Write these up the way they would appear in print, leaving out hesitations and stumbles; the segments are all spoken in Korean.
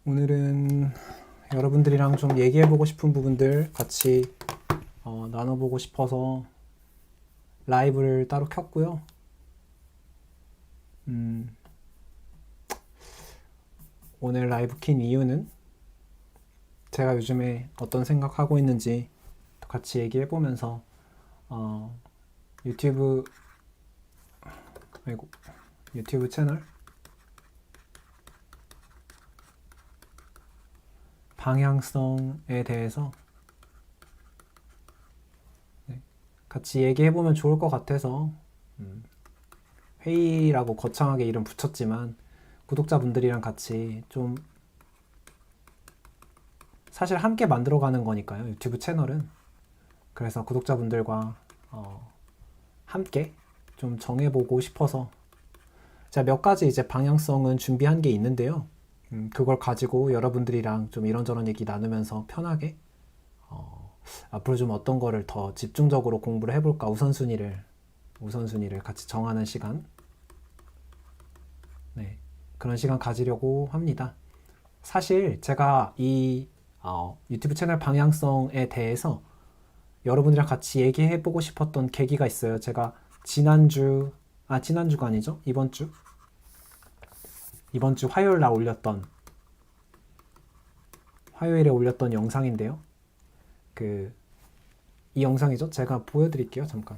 오늘은 여러분들이랑 좀 얘기해보고 싶은 부분들 같이 나눠보고 싶어서 라이브를 따로 켰고요. 오늘 라이브 킨 이유는 제가 요즘에 어떤 생각하고 있는지 같이 얘기해보면서 유튜브 채널 방향성에 대해서 같이 얘기해보면 좋을 것 같아서 회의라고 거창하게 이름 붙였지만 구독자분들이랑 같이 좀 사실 함께 만들어가는 거니까요. 유튜브 채널은. 그래서 구독자분들과 함께 좀 정해보고 싶어서 제가 몇 가지 이제 방향성은 준비한 게 있는데요. 그걸 가지고 여러분들이랑 좀 이런저런 얘기 나누면서 편하게 앞으로 좀 어떤 거를 더 집중적으로 공부를 해볼까 우선순위를 같이 정하는 시간, 네, 그런 시간 가지려고 합니다. 사실 제가 이 유튜브 채널 방향성에 대해서 여러분들이랑 같이 얘기해보고 싶었던 계기가 있어요. 제가 지난주가 아니죠? 이번 주 화요일에 올렸던 영상인데요. 이 영상이죠. 제가 보여드릴게요. 잠깐.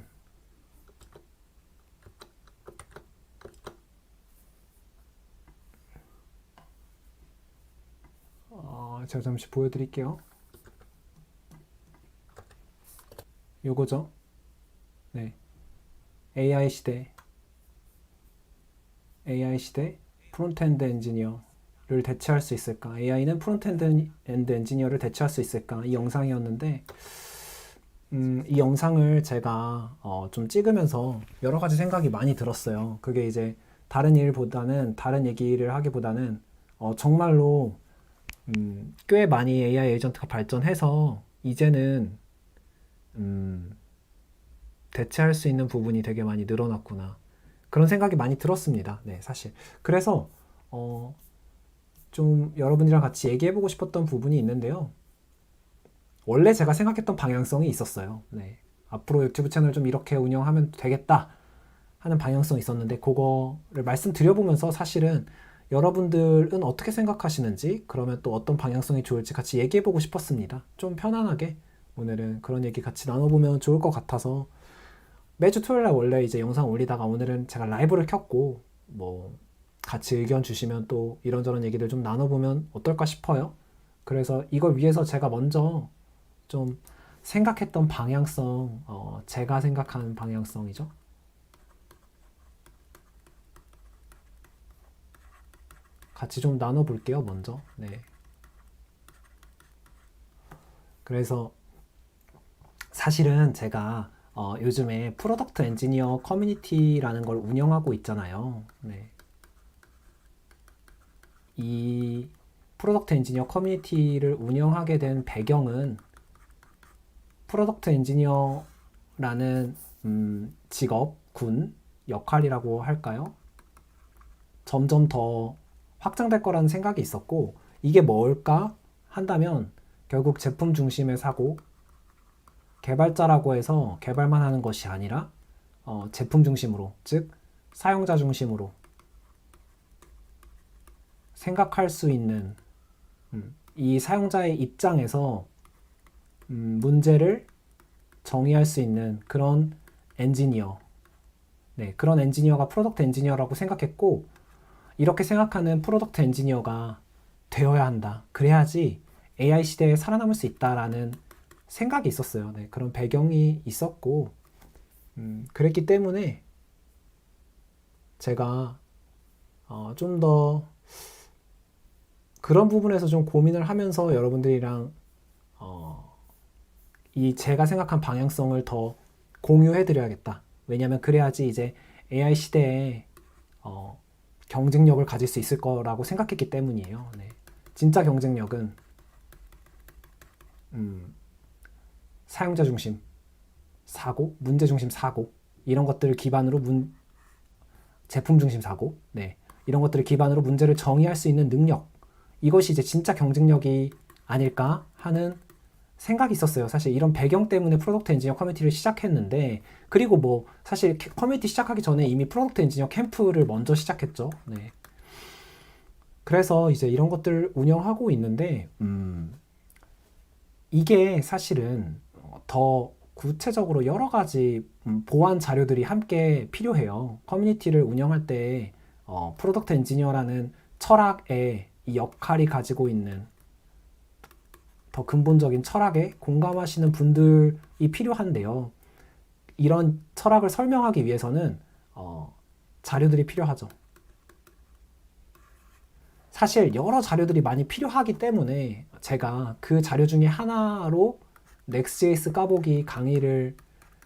제가 잠시 보여드릴게요. 요거죠. 네. AI 시대 프론트엔드 엔지니어를 대체할 수 있을까? AI는 프론트엔드 엔지니어를 대체할 수 있을까? 이 영상이었는데 이 영상을 제가 좀 찍으면서 여러 가지 생각이 많이 들었어요. 그게 이제 다른 얘기를 하기보다는 정말로 꽤 많이 AI 에이전트가 발전해서 이제는 대체할 수 있는 부분이 되게 많이 늘어났구나. 그런 생각이 많이 들었습니다. 네, 사실. 그래서 좀 여러분이랑 같이 얘기해보고 싶었던 부분이 있는데요. 원래 제가 생각했던 방향성이 있었어요. 네. 앞으로 유튜브 채널 좀 이렇게 운영하면 되겠다 하는 방향성이 있었는데 그거를 말씀드려보면서 사실은 여러분들은 어떻게 생각하시는지 그러면 또 어떤 방향성이 좋을지 같이 얘기해보고 싶었습니다. 좀 편안하게 오늘은 그런 얘기 같이 나눠보면 좋을 것 같아서 매주 토요일날 원래 이제 영상 올리다가 오늘은 제가 라이브를 켰고 뭐 같이 의견 주시면 또 이런저런 얘기들 좀 나눠보면 어떨까 싶어요. 그래서 이걸 위해서 제가 먼저 좀 생각했던 방향성, 제가 생각하는 방향성이죠. 같이 좀 나눠볼게요, 먼저. 네. 그래서 사실은 제가 요즘에 프로덕트 엔지니어 커뮤니티라는 걸 운영하고 있잖아요. 네. 이 프로덕트 엔지니어 커뮤니티를 운영하게 된 배경은 프로덕트 엔지니어라는 직업, 역할이라고 할까요? 점점 더 확장될 거라는 생각이 있었고 이게 뭘까 한다면 결국 제품 중심의 사고, 개발자라고 해서 개발만 하는 것이 아니라 제품 중심으로, 즉 사용자 중심으로 생각할 수 있는 이 사용자의 입장에서 문제를 정의할 수 있는 그런 엔지니어, 네, 그런 엔지니어가 프로덕트 엔지니어라고 생각했고 이렇게 생각하는 프로덕트 엔지니어가 되어야 한다. 그래야지 AI 시대에 살아남을 수 있다라는 생각이 있었어요. 네, 그런 배경이 있었고 그랬기 때문에 제가 좀 더 그런 부분에서 좀 고민을 하면서 여러분들이랑 이 제가 생각한 방향성을 더 공유해 드려야겠다. 왜냐하면 그래야지 이제 AI 시대에 경쟁력을 가질 수 있을 거라고 생각했기 때문이에요. 네. 진짜 경쟁력은 사용자 중심 사고, 문제 중심 사고 이런 것들을 기반으로 제품 중심 사고, 네, 이런 것들을 기반으로 문제를 정의할 수 있는 능력 이것이 이제 진짜 경쟁력이 아닐까 하는 생각이 있었어요. 사실 이런 배경 때문에 프로덕트 엔지니어 커뮤니티를 시작했는데, 그리고 뭐 사실 커뮤니티 시작하기 전에 이미 프로덕트 엔지니어 캠프를 먼저 시작했죠. 네. 그래서 이제 이런 것들 운영하고 있는데, 이게 사실은 더 구체적으로 여러 가지 보완 자료들이 함께 필요해요. 커뮤니티를 운영할 때 프로덕트 엔지니어라는 철학의 이 역할이 가지고 있는 더 근본적인 철학에 공감하시는 분들이 필요한데요. 이런 철학을 설명하기 위해서는 자료들이 필요하죠. 사실 여러 자료들이 많이 필요하기 때문에 제가 그 자료 중에 하나로 Next.js 까보기 강의를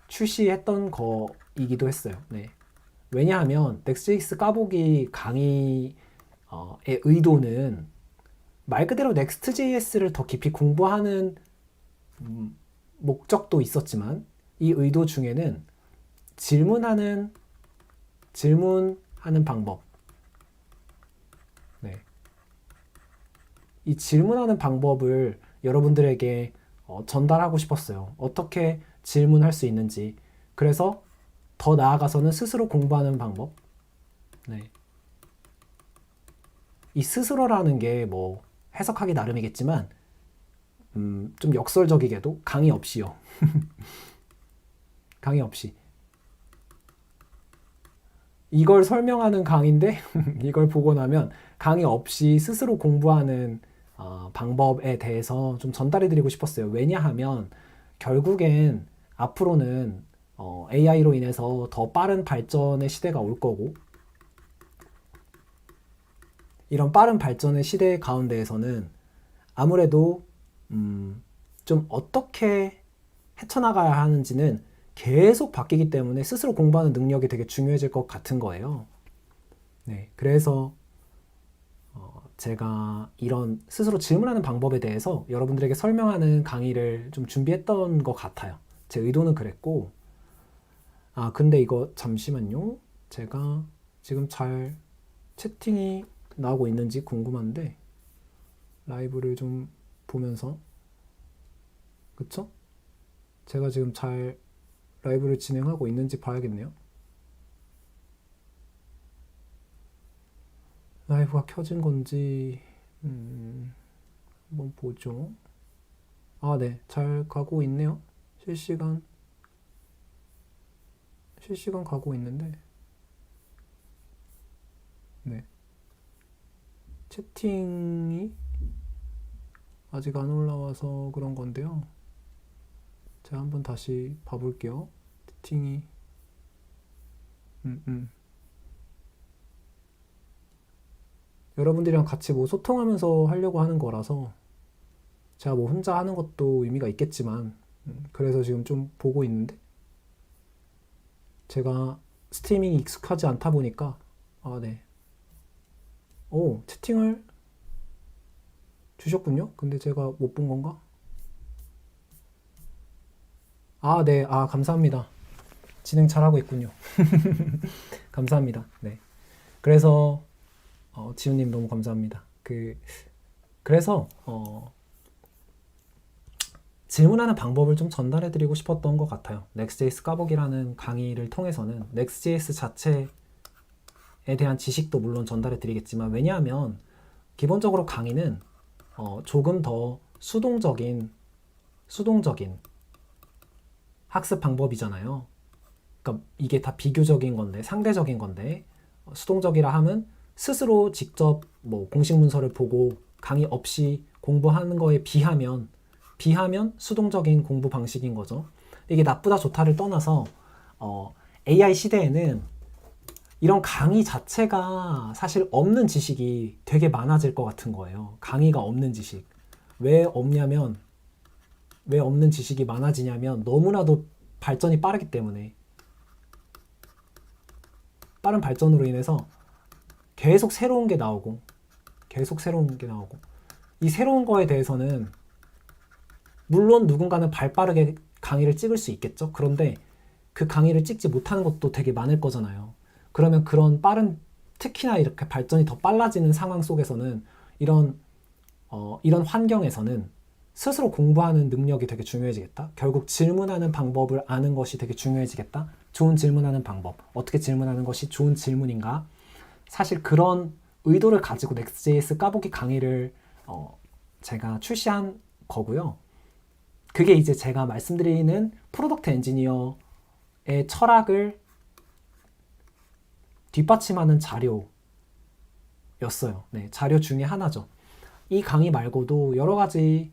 출시했던 거이기도 했어요. 네. 왜냐하면 Next.js 까보기 강의의 의도는 말 그대로 Next.js를 더 깊이 공부하는 목적도 있었지만, 이 의도 중에는 질문하는 방법, 네. 이 질문하는 방법을 여러분들에게 전달하고 싶었어요. 어떻게 질문할 수 있는지. 그래서 더 나아가서는 스스로 공부하는 방법. 네. 이 스스로라는 게 뭐 해석하기 나름이겠지만 좀 역설적이게도 강의 없이요. 강의 없이. 이걸 설명하는 강의인데 이걸 보고 나면 강의 없이 스스로 공부하는 방법에 대해서 좀 전달해 드리고 싶었어요. 왜냐하면 결국엔 앞으로는 AI로 인해서 더 빠른 발전의 시대가 올 거고, 이런 빠른 발전의 시대 가운데에서는 아무래도 좀 어떻게 헤쳐나가야 하는지는 계속 바뀌기 때문에 스스로 공부하는 능력이 되게 중요해질 것 같은 거예요. 네, 그래서 제가 이런 스스로 질문하는 방법에 대해서 여러분들에게 설명하는 강의를 좀 준비했던 것 같아요. 제 의도는 그랬고, 근데 이거 잠시만요. 제가 지금 잘 채팅이 나오고 있는지 궁금한데, 라이브를 좀 보면서, 그쵸? 제가 지금 잘 라이브를 진행하고 있는지 봐야겠네요. 라이브가 켜진 건지 한번 보죠. 네, 잘 가고 있네요. 실시간 가고 있는데, 네, 채팅이 아직 안 올라와서 그런 건데요. 제가 한번 다시 봐볼게요. 채팅이 여러분들이랑 같이 뭐 소통하면서 하려고 하는 거라서 제가 뭐 혼자 하는 것도 의미가 있겠지만, 그래서 지금 좀 보고 있는데, 제가 스트리밍이 익숙하지 않다 보니까 네. 채팅을 주셨군요. 근데 제가 못 본 건가? 네. 감사합니다. 진행 잘하고 있군요. 감사합니다. 네. 그래서 지훈님 너무 감사합니다. 그래서 질문하는 방법을 좀 전달해드리고 싶었던 것 같아요. Next.js 까보기라는 강의를 통해서는 Next.js 자체에 대한 지식도 물론 전달해드리겠지만, 왜냐하면 기본적으로 강의는 조금 더 수동적인 학습 방법이잖아요. 그러니까 이게 다 비교적인 건데, 상대적인 건데, 수동적이라 함은 스스로 직접 뭐 공식 문서를 보고 강의 없이 공부하는 거에 비하면 수동적인 공부 방식인 거죠. 이게 나쁘다 좋다를 떠나서 AI 시대에는 이런 강의 자체가 사실 없는 지식이 되게 많아질 것 같은 거예요. 강의가 없는 지식. 왜 없는 지식이 많아지냐면, 너무나도 발전이 빠르기 때문에, 빠른 발전으로 인해서 계속 새로운 게 나오고, 이 새로운 거에 대해서는 물론 누군가는 발빠르게 강의를 찍을 수 있겠죠. 그런데 그 강의를 찍지 못하는 것도 되게 많을 거잖아요. 그러면 그런 특히나 이렇게 발전이 더 빨라지는 상황 속에서는 이런 이런 환경에서는 스스로 공부하는 능력이 되게 중요해지겠다. 결국 질문하는 방법을 아는 것이 되게 중요해지겠다. 좋은 질문하는 방법, 어떻게 질문하는 것이 좋은 질문인가. 사실 그런 의도를 가지고 Next.js 까보기 강의를 제가 출시한 거고요. 그게 이제 제가 말씀드리는 프로덕트 엔지니어의 철학을 뒷받침하는 자료였어요. 네, 자료 중에 하나죠. 이 강의 말고도 여러 가지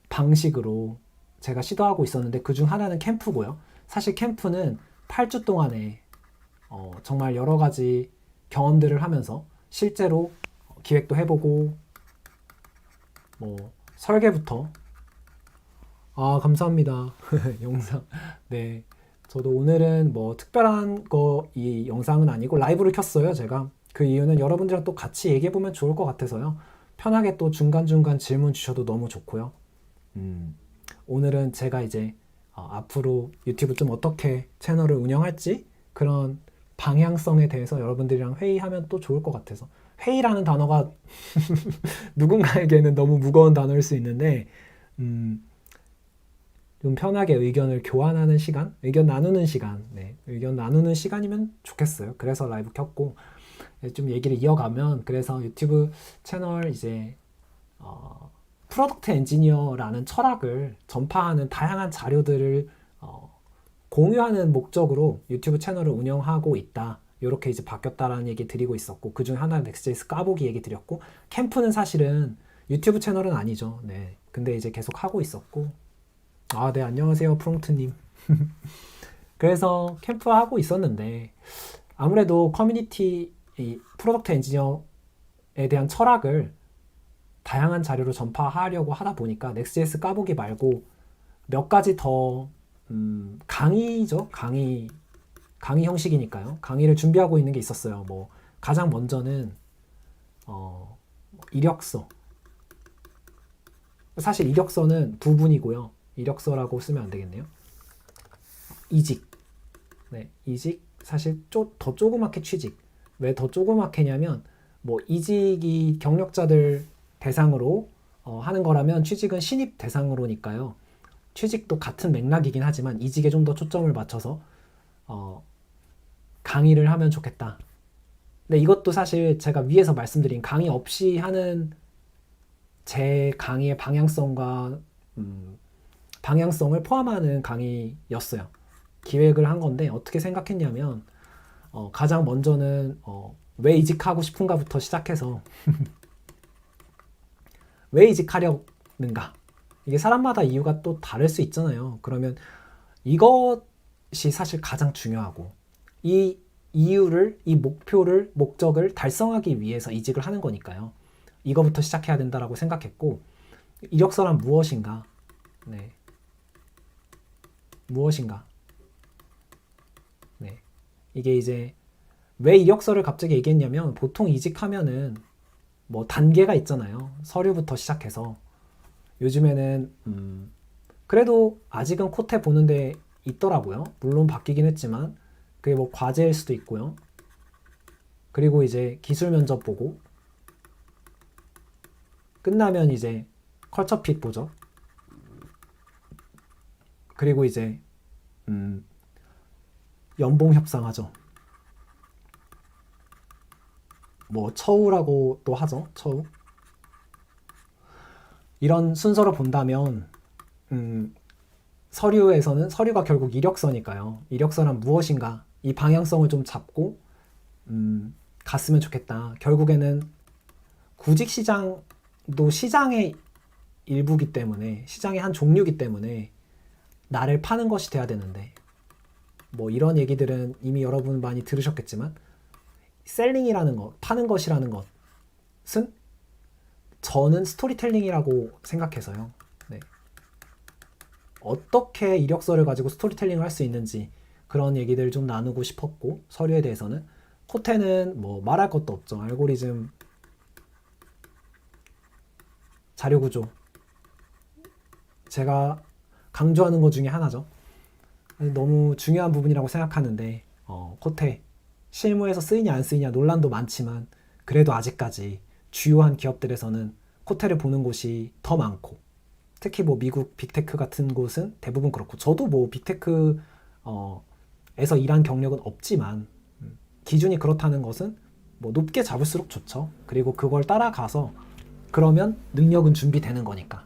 방식으로 제가 시도하고 있었는데 그중 하나는 캠프고요. 사실 캠프는 8주 동안에 정말 여러 가지 경험들을 하면서 실제로 기획도 해보고 뭐 설계부터 감사합니다. 영상. 네. 저도 오늘은 뭐 특별한 이 영상은 아니고 라이브를 켰어요, 제가. 그 이유는 여러분들이랑 또 같이 얘기해보면 좋을 것 같아서요. 편하게 또 중간중간 질문 주셔도 너무 좋고요. 오늘은 제가 이제 앞으로 유튜브 좀 어떻게 채널을 운영할지 그런 방향성에 대해서 여러분들이랑 회의하면 또 좋을 것 같아서. 회의라는 단어가 누군가에게는 너무 무거운 단어일 수 있는데 좀 편하게 의견을 교환하는 시간, 의견 나누는 시간, 네, 의견 나누는 시간이면 좋겠어요. 그래서 라이브 켰고 좀 얘기를 이어가면 그래서 유튜브 채널 이제 프로덕트 엔지니어라는 철학을 전파하는 다양한 자료들을 공유하는 목적으로 유튜브 채널을 운영하고 있다. 이렇게 이제 바뀌었다라는 얘기 드리고 있었고 그중 하나는 Next.js 까보기 얘기 드렸고 캠프는 사실은 유튜브 채널은 아니죠. 네, 근데 이제 계속 하고 있었고 네, 안녕하세요, 프롱트님. 그래서 캠프 하고 있었는데 아무래도 커뮤니티 프로덕트 엔지니어에 대한 철학을 다양한 자료로 전파하려고 하다 보니까 Next.js 까보기 말고 몇 가지 더 강의죠. 강의 형식이니까요. 강의를 준비하고 있는 게 있었어요. 뭐 가장 먼저는 이력서. 사실 이력서는 부분이고요. 이력서라고 쓰면 안 되겠네요. 이직. 네, 이직. 사실 더 조그맣게 취직. 왜 더 조그맣게냐면 뭐 이직이 경력자들 대상으로 하는 거라면 취직은 신입 대상으로니까요. 취직도 같은 맥락이긴 하지만 이직에 좀 더 초점을 맞춰서 강의를 하면 좋겠다. 근데 이것도 사실 제가 위에서 말씀드린 강의 없이 하는 제 강의의 방향성을 포함하는 강의였어요. 기획을 한 건데 어떻게 생각했냐면 가장 먼저는 왜 이직하고 싶은가부터 시작해서 왜 이직하려는가, 이게 사람마다 이유가 또 다를 수 있잖아요. 그러면 이것이 사실 가장 중요하고 이 이유를, 이 목적을 달성하기 위해서 이직을 하는 거니까요. 이거부터 시작해야 된다라고 생각했고 이력서란 무엇인가? 네. 무엇인가? 네. 이게 이제 왜 이력서를 갑자기 얘기했냐면 보통 이직하면은 뭐 단계가 있잖아요. 서류부터 시작해서 요즘에는 그래도 아직은 코테 보는데 있더라고요. 물론 바뀌긴 했지만 그게 뭐 과제일 수도 있고요. 그리고 이제 기술 면접 보고 끝나면 이제 컬처핏 보죠. 그리고 이제 연봉 협상하죠. 뭐 처우라고 또 하죠. 처우. 이런 순서로 본다면 서류에서는 서류가 결국 이력서니까요. 이력서란 무엇인가? 이 방향성을 좀 잡고 갔으면 좋겠다. 결국에는 구직 시장도 시장의 일부기 때문에, 시장의 한 종류이기 때문에 나를 파는 것이 돼야 되는데 뭐 이런 얘기들은 이미 여러분 많이 들으셨겠지만 셀링이라는 것, 파는 것이라는 것은 저는 스토리텔링이라고 생각해서요. 네. 어떻게 이력서를 가지고 스토리텔링을 할 수 있는지 그런 얘기들 좀 나누고 싶었고 서류에 대해서는 코테는 뭐 말할 것도 없죠. 알고리즘, 자료구조 제가 강조하는 것 중에 하나죠. 너무 중요한 부분이라고 생각하는데 코테 실무에서 쓰이냐 안 쓰이냐 논란도 많지만 그래도 아직까지 주요한 기업들에서는 호텔을 보는 곳이 더 많고, 특히 뭐 미국 빅테크 같은 곳은 대부분 그렇고, 저도 뭐 빅테크 에서 일한 경력은 없지만 기준이 그렇다는 것은 뭐 높게 잡을수록 좋죠. 그리고 그걸 따라가서 그러면 능력은 준비되는 거니까.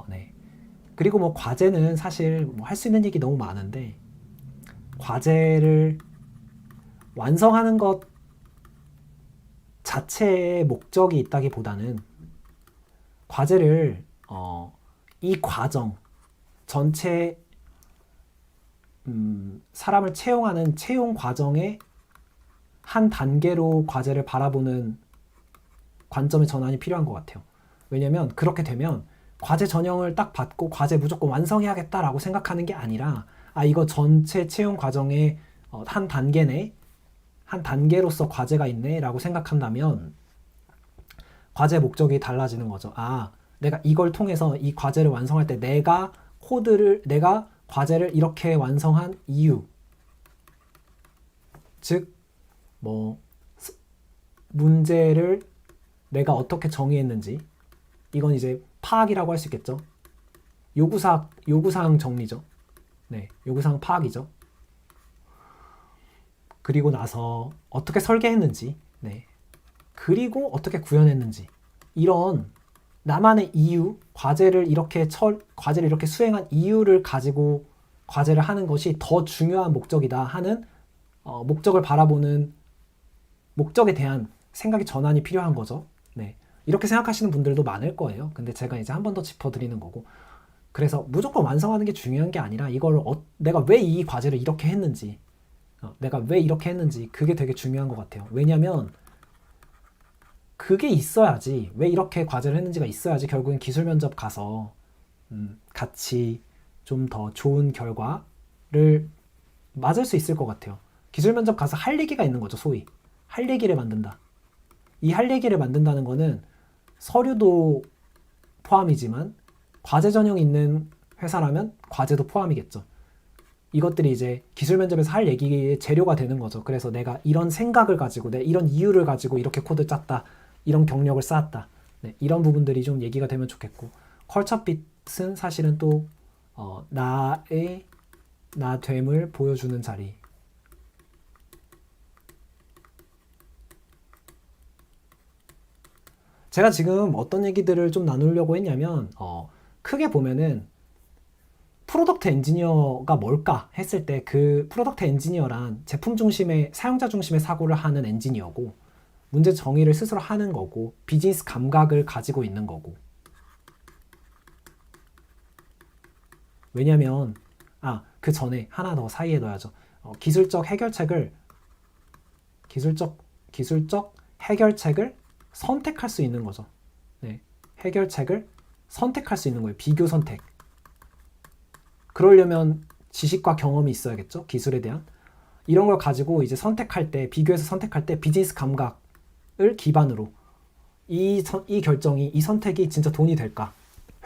네. 그리고 뭐 과제는 사실 뭐 할 수 있는 얘기 너무 많은데, 과제를 완성하는 것 자체의 목적이 있다기보다는 과제를 이 과정 전체 사람을 채용하는 채용 과정의 한 단계로 과제를 바라보는 관점의 전환이 필요한 것 같아요. 왜냐면 그렇게 되면 과제 전형을 딱 받고 과제 무조건 완성해야겠다라고 생각하는 게 아니라, 이거 전체 채용 과정의 한 단계네, 한 단계로서 과제가 있네 라고 생각한다면 과제 목적이 달라지는 거죠. 내가 이걸 통해서 이 과제를 완성할 때 내가 과제를 이렇게 완성한 이유, 즉 뭐 문제를 내가 어떻게 정의했는지, 이건 이제 파악이라고 할 수 있겠죠. 요구사항 정리죠. 네, 요구사항 파악이죠. 그리고 나서 어떻게 설계했는지, 네, 그리고 어떻게 구현했는지, 이런 나만의 이유, 과제를 이렇게 수행한 이유를 가지고 과제를 하는 것이 더 중요한 목적이다 하는 목적을 바라보는, 목적에 대한 생각의 전환이 필요한 거죠. 네, 이렇게 생각하시는 분들도 많을 거예요. 근데 제가 이제 한 번 더 짚어드리는 거고, 그래서 무조건 완성하는 게 중요한 게 아니라 이걸 내가 왜 이 과제를 이렇게 했는지, 내가 왜 이렇게 했는지, 그게 되게 중요한 것 같아요. 왜냐면 그게 있어야지, 왜 이렇게 과제를 했는지가 있어야지 결국엔 기술 면접 가서 같이 좀 더 좋은 결과를 맞을 수 있을 것 같아요. 기술 면접 가서 할 얘기가 있는 거죠. 소위 할 얘기를 만든다. 이 할 얘기를 만든다는 거는 서류도 포함이지만 과제 전형이 있는 회사라면 과제도 포함이겠죠. 이것들이 이제 기술 면접에서 할 얘기의 재료가 되는 거죠. 그래서 내가 이런 생각을 가지고, 내가 이런 이유를 가지고 이렇게 코드 짰다, 이런 경력을 쌓았다, 네, 이런 부분들이 좀 얘기가 되면 좋겠고, 컬처핏은 사실은 또 나됨을 보여주는 자리. 제가 지금 어떤 얘기들을 좀 나누려고 했냐면, 크게 보면은 프로덕트 엔지니어가 뭘까 했을 때, 그 프로덕트 엔지니어란 제품 중심의, 사용자 중심의 사고를 하는 엔지니어고, 문제 정의를 스스로 하는 거고, 비즈니스 감각을 가지고 있는 거고. 왜냐면 그 전에 하나 더 사이에 넣어야죠. 기술적 해결책을 선택할 수 있는 거죠. 네, 해결책을 선택할 수 있는 거예요. 비교 선택. 그러려면 지식과 경험이 있어야겠죠. 기술에 대한. 이런 걸 가지고 이제 선택할 때, 비교해서 선택할 때 비즈니스 감각을 기반으로 이 결정이, 이 선택이 진짜 돈이 될까?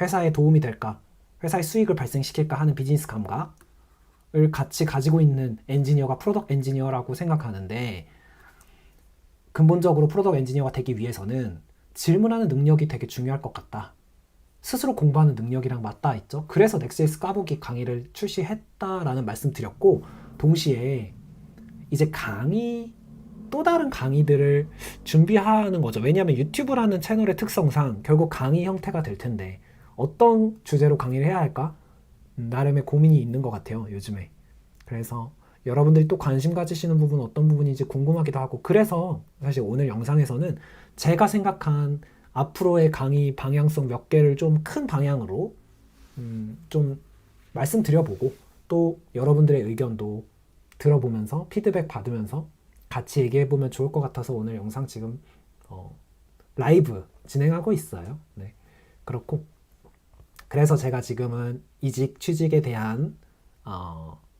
회사에 도움이 될까? 회사의 수익을 발생시킬까 하는 비즈니스 감각을 같이 가지고 있는 엔지니어가 프로덕트 엔지니어라고 생각하는데, 근본적으로 프로덕트 엔지니어가 되기 위해서는 질문하는 능력이 되게 중요할 것 같다. 스스로 공부하는 능력이랑 맞닿아 있죠. 그래서 넥스에스 까보기 강의를 출시했다라는 말씀 드렸고, 동시에 이제 또 다른 강의들을 준비하는 거죠. 왜냐하면 유튜브라는 채널의 특성상 결국 강의 형태가 될 텐데, 어떤 주제로 강의를 해야 할까? 나름의 고민이 있는 것 같아요, 요즘에. 그래서 여러분들이 또 관심 가지시는 부분 어떤 부분인지 궁금하기도 하고, 그래서 사실 오늘 영상에서는 제가 생각한 앞으로의 강의 방향성 몇 개를 좀 큰 방향으로 좀 말씀드려보고, 또 여러분들의 의견도 들어보면서 피드백 받으면서 같이 얘기해보면 좋을 것 같아서 오늘 영상 지금 라이브 진행하고 있어요. 네, 그렇고, 그래서 제가 지금은 이직 취직에 대한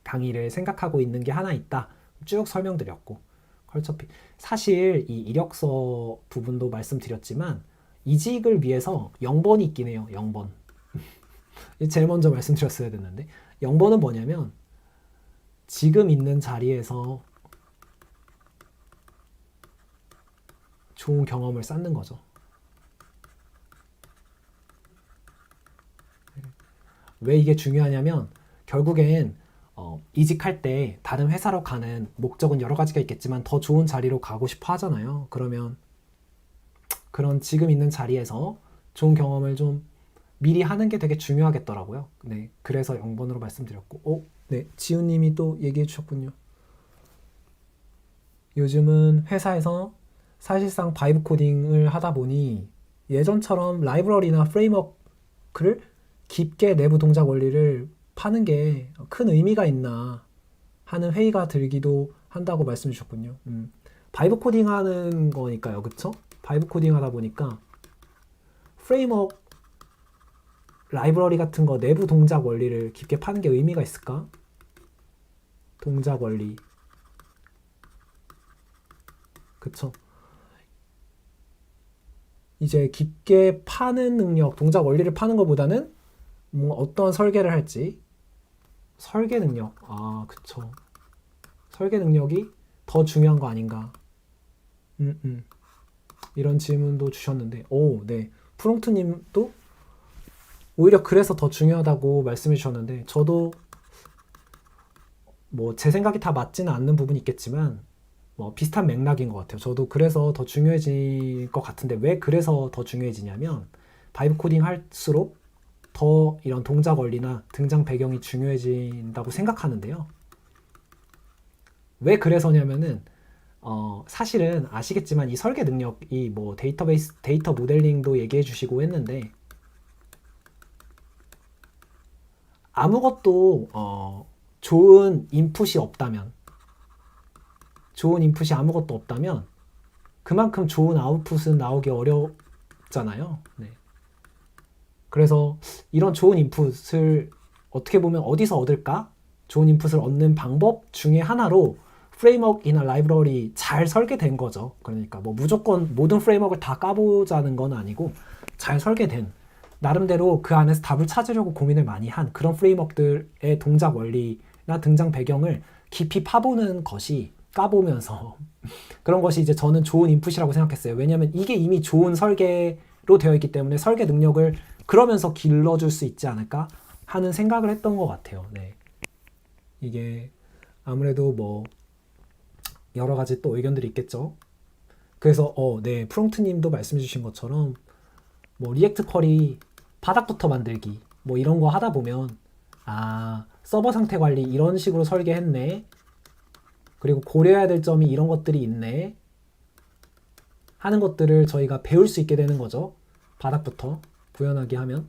강의를 생각하고 있는 게 하나 있다 쭉 설명드렸고, 컬처핏 사실 이 이력서 부분도 말씀드렸지만 이직을 위해서 0번이 있긴 해요. 0번. 제일 먼저 말씀드렸어야 됐는데, 0번은 뭐냐면 지금 있는 자리에서 좋은 경험을 쌓는 거죠. 왜 이게 중요하냐면 결국엔 이직할 때 다른 회사로 가는 목적은 여러 가지가 있겠지만 더 좋은 자리로 가고 싶어 하잖아요. 그러면 그런 지금 있는 자리에서 좋은 경험을 좀 미리 하는 게 되게 중요하겠더라고요. 네, 그래서 0번으로 말씀드렸고, 네, 지훈님이 또 얘기해 주셨군요. 요즘은 회사에서 사실상 바이브 코딩을 하다 보니 예전처럼 라이브러리나 프레임워크를 깊게 내부 동작 원리를 파는 게 큰 의미가 있나 하는 회의가 들기도 한다고 말씀 주셨군요. 바이브 코딩 하는 거니까요. 그쵸? 바이브 코딩 하다 보니까 프레임워크, 라이브러리 같은 거 내부 동작 원리를 깊게 파는 게 의미가 있을까? 동작 원리. 그쵸? 이제 깊게 파는 능력, 동작 원리를 파는 것보다는 뭐 어떤 설계를 할지. 설계 능력. 아, 그쵸. 설계 능력이 더 중요한 거 아닌가. 이런 질문도 주셨는데, 네. 프롱트님도 오히려 그래서 더 중요하다고 말씀해 주셨는데, 저도 뭐 제 생각이 다 맞지는 않는 부분이 있겠지만, 뭐 비슷한 맥락인 것 같아요. 저도 그래서 더 중요해질 것 같은데, 왜 그래서 더 중요해지냐면, 바이브 코딩 할수록 더 이런 동작 원리나 등장 배경이 중요해진다고 생각하는데요. 왜 그래서냐면은 사실은 아시겠지만 이 설계 능력이 뭐 데이터 모델링도 얘기해 주시고 했는데 아무것도 좋은 인풋이 아무것도 없다면 그만큼 좋은 아웃풋은 나오기 어렵잖아요. 네. 그래서 이런 좋은 인풋을 어떻게 보면 어디서 얻을까? 좋은 인풋을 얻는 방법 중에 하나로 프레임워크이나 라이브러리 잘 설계된 거죠. 그러니까 뭐 무조건 모든 프레임워크를 다 까보자는 건 아니고 잘 설계된 나름대로 그 안에서 답을 찾으려고 고민을 많이 한 그런 프레임워크들의 동작 원리나 등장 배경을 깊이 파보는 것이 까보면서 그런 것이 이제 저는 좋은 인풋이라고 생각했어요. 왜냐하면 이게 이미 좋은 설계로 되어 있기 때문에 설계 능력을 그러면서 길러줄 수 있지 않을까 하는 생각을 했던 것 같아요. 네. 이게 아무래도 뭐 여러 가지 또 의견들이 있겠죠. 그래서 네, 프롬프트님도 말씀해주신 것처럼 뭐 리액트 쿼리 바닥부터 만들기 뭐 이런 거 하다 보면 서버 상태 관리 이런 식으로 설계했네. 그리고 고려해야 될 점이 이런 것들이 있네. 하는 것들을 저희가 배울 수 있게 되는 거죠. 바닥부터 구현하게 하면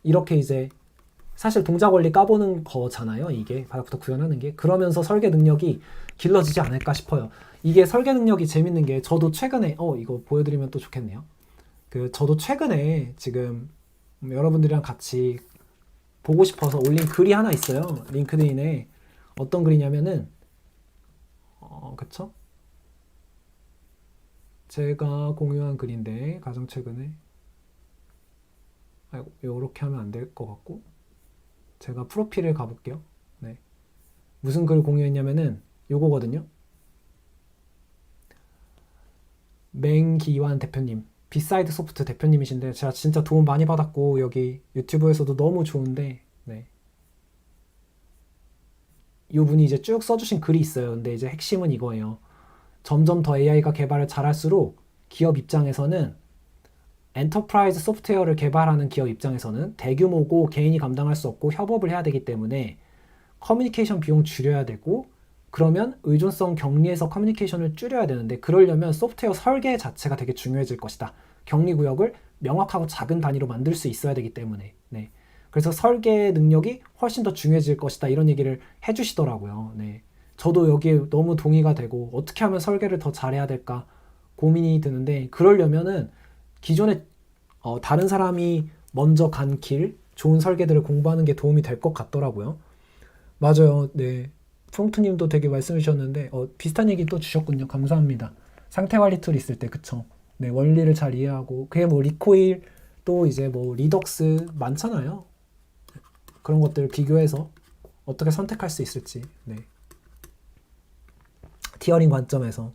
이렇게 이제 사실 동작 원리 까보는 거잖아요. 이게 바닥부터 구현하는 게 그러면서 설계 능력이 길러지지 않을까 싶어요. 이게 설계 능력이 재밌는 게 저도 최근에 이거 보여드리면 또 좋겠네요. 저도 최근에 지금 여러분들이랑 같이 보고 싶어서 올린 글이 하나 있어요. 링크드인에 어떤 글이냐면은 그쵸? 제가 공유한 글인데 가장 최근에 요렇게 하면 안 될 것 같고 제가 프로필을 가볼게요. 네. 무슨 글 공유했냐면은 요거거든요. 맹기환 대표님, 비사이드 소프트 대표님이신데 제가 진짜 도움 많이 받았고 여기 유튜브에서도 너무 좋은데 네. 요 분이 이제 쭉 써주신 글이 있어요. 근데 이제 핵심은 이거예요. 점점 더 AI가 개발을 잘할수록 기업 입장에서는 엔터프라이즈 소프트웨어를 개발하는 기업 입장에서는 대규모고 개인이 감당할 수 없고 협업을 해야 되기 때문에 커뮤니케이션 비용 줄여야 되고 그러면 의존성 격리에서 커뮤니케이션을 줄여야 되는데 그러려면 소프트웨어 설계 자체가 되게 중요해질 것이다. 격리 구역을 명확하고 작은 단위로 만들 수 있어야 되기 때문에 네. 그래서 설계 능력이 훨씬 더 중요해질 것이다. 이런 얘기를 해주시더라고요. 네. 저도 여기에 너무 동의가 되고 어떻게 하면 설계를 더 잘해야 될까 고민이 드는데 그러려면은 기존에 다른 사람이 먼저 간 길, 좋은 설계들을 공부하는 게 도움이 될 것 같더라고요. 맞아요. 네. 프롬프트님도 되게 말씀해 주셨는데 비슷한 얘기 또 주셨군요. 감사합니다. 상태 관리 툴 있을 때 그쵸. 네, 원리를 잘 이해하고 그게 뭐 리코일 또 이제 뭐 리덕스 많잖아요. 그런 것들 비교해서 어떻게 선택할 수 있을지. 네. 티어링 관점에서.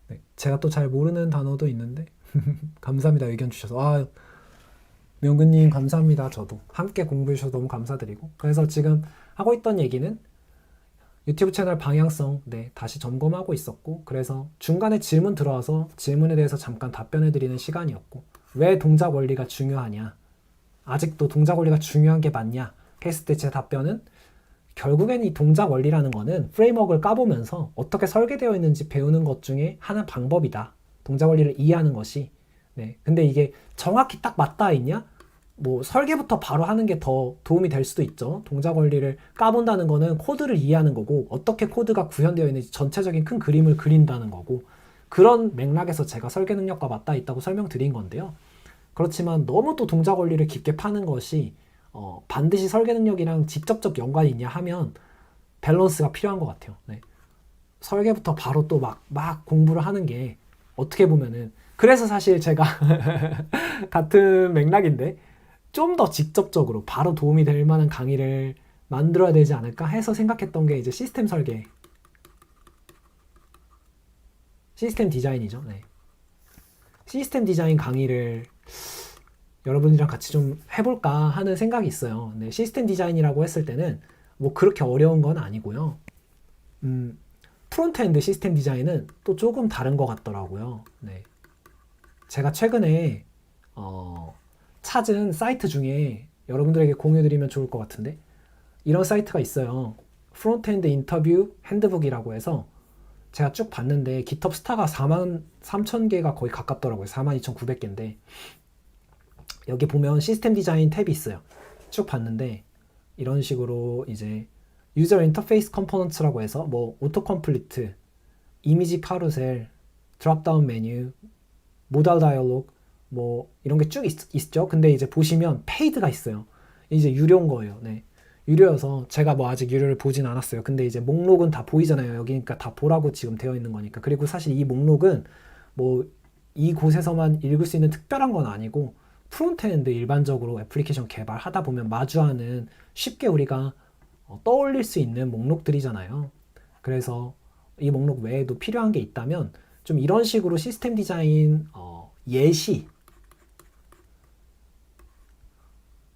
네. 제가 또 잘 모르는 단어도 있는데 감사합니다. 의견 주셔서. 명근님 감사합니다. 저도 함께 공부해 주셔서 너무 감사드리고, 그래서 지금 하고 있던 얘기는 유튜브 채널 방향성 다시 점검하고 있었고, 그래서 중간에 질문 들어와서 질문에 대해서 잠깐 답변해 드리는 시간이었고, 왜 동작 원리가 중요하냐, 아직도 동작 원리가 중요한 게 맞냐 했을 때 제 답변은, 결국엔 이 동작 원리라는 거는 프레임워크를 까보면서 어떻게 설계되어 있는지 배우는 것 중에 하나 방법이다. 동작 원리를 이해하는 것이. 근데 이게 정확히 딱 맞닿아 있냐? 뭐 설계부터 바로 하는 게 더 도움이 될 수도 있죠. 동작 원리를 까본다는 거는 코드를 이해하는 거고, 어떻게 코드가 구현되어 있는지 전체적인 큰 그림을 그린다는 거고, 그런 맥락에서 제가 설계 능력과 맞닿아 있다고 설명드린 건데요. 그렇지만 너무 또 동작 원리를 깊게 파는 것이 반드시 설계 능력이랑 직접적 연관이 있냐 하면 밸런스가 필요한 것 같아요. 설계부터 바로 또 막 공부를 하는 게 어떻게 보면은, 그래서 사실 제가 같은 맥락인데 좀 더 직접적으로 바로 도움이 될 만한 강의를 만들어야 되지 않을까 해서 생각했던 게 이제 시스템 설계, 시스템 디자인이죠. 시스템 디자인 강의를 여러분이랑 같이 좀 해볼까 하는 생각이 있어요. 시스템 디자인이라고 했을 때는 뭐 그렇게 어려운 건 아니고요. 프론트엔드 시스템 디자인은 또 조금 다른 것 같더라고요. 제가 최근에 찾은 사이트 중에 여러분들에게 공유드리면 좋을 것 같은데, 이런 사이트가 있어요. 프론트엔드 인터뷰 핸드북이라고 해서 제가 쭉 봤는데 GitHub 스타가 43,000개가 거의 가깝더라고요. 42,900개인데 여기 보면 시스템 디자인 탭이 있어요. 쭉 봤는데 이런 식으로 이제 유저 인터페이스 컴포넌트라고 해서 뭐 오토 컴플리트, 이미지 카루셀, 드롭다운 메뉴, 모달 다이얼로그 뭐 이런 게 쭉 있죠. 근데 이제 보시면 페이드가 있어요. 이제 유료인 거예요. 유료여서 제가 뭐 아직 유료를 보진 않았어요. 근데 이제 목록은 다 보이잖아요. 여기니까 다 보라고 지금 되어 있는 거니까. 그리고 사실 이 목록은 뭐 이곳에서만 읽을 수 있는 특별한 건 아니고, 프론트엔드 일반적으로 애플리케이션 개발하다 보면 마주하는 쉽게 우리가 떠올릴 수 있는 목록들이잖아요. 그래서 이 목록 외에도 필요한 게 있다면 좀 이런 식으로 시스템 디자인 예시,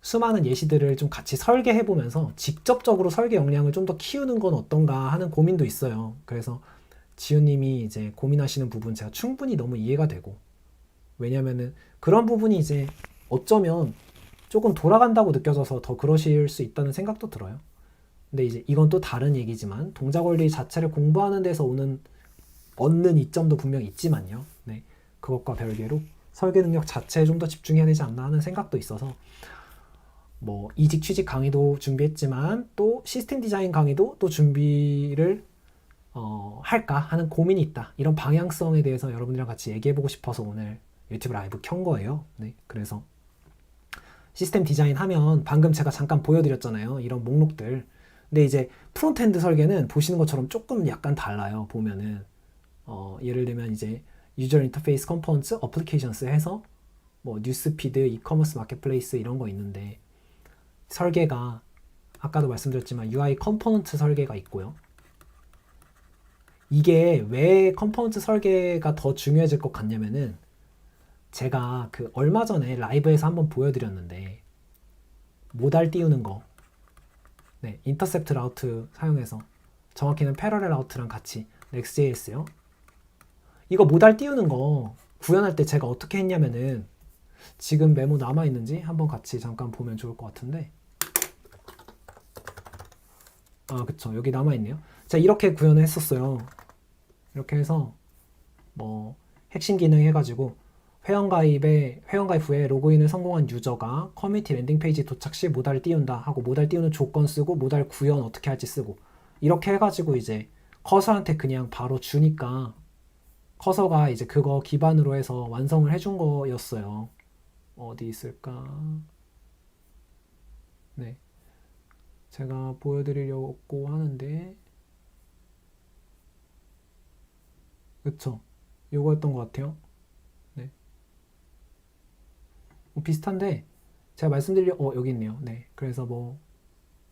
수많은 예시들을 좀 같이 설계해보면서 직접적으로 설계 역량을 좀 더 키우는 건 어떤가 하는 고민도 있어요. 그래서 지훈님이 이제 고민하시는 부분 제가 충분히 너무 이해가 되고, 왜냐면은 그런 부분이 이제 어쩌면 조금 돌아간다고 느껴져서 더 그러실 수 있다는 생각도 들어요. 근데 이제 이건 또 다른 얘기지만 동작 원리 자체를 공부하는 데서 얻는 이점도 분명히 있지만요. 그것과 별개로 설계 능력 자체에 좀 더 집중해야 되지 않나 하는 생각도 있어서, 뭐 이직 취직 강의도 준비했지만 또 시스템 디자인 강의도 또 준비를 할까 하는 고민이 있다. 이런 방향성에 대해서 여러분들이랑 같이 얘기해보고 싶어서 오늘 유튜브 라이브 켠 거예요. 그래서 시스템 디자인 하면 방금 제가 잠깐 보여드렸잖아요. 이런 목록들. 근데 이제 프론트엔드 설계는 보시는 것처럼 조금 약간 달라요. 보면은 예를 들면 이제 유저 인터페이스 컴포넌트 어플리케이션스 해서 뭐 뉴스피드, 이커머스 마켓플레이스 이런 거 있는데, 설계가 아까도 말씀드렸지만 UI 컴포넌트 설계가 있고요. 이게 왜 컴포넌트 설계가 더 중요해질 것 같냐면은, 제가 그 얼마 전에 라이브에서 한번 보여드렸는데 모달 띄우는 거, 인터셉트 라우트 사용해서, 정확히는 패러렐 라우트랑 같이 Next.js요. 이거 모달 띄우는 거 구현할 때 제가 어떻게 했냐면은, 지금 메모 남아있는지 한번 같이 잠깐 보면 좋을 것 같은데, 그쵸, 여기 남아있네요. 제가 이렇게 구현을 했었어요. 이렇게 해서 뭐 핵심 기능 해가지고 회원가입 후에 로그인을 성공한 유저가 커뮤니티 랜딩 페이지 도착 시 모달을 띄운다 하고, 모달 띄우는 조건 쓰고 모달 구현 어떻게 할지 쓰고, 이렇게 해가지고 이제 커서한테 그냥 바로 주니까 커서가 이제 그거 기반으로 해서 완성을 해준 거였어요. 어디 있을까? 제가 보여드리려고 하는데, 그쵸? 요거였던 것 같아요. 비슷한데 제가 여기 있네요. 그래서 뭐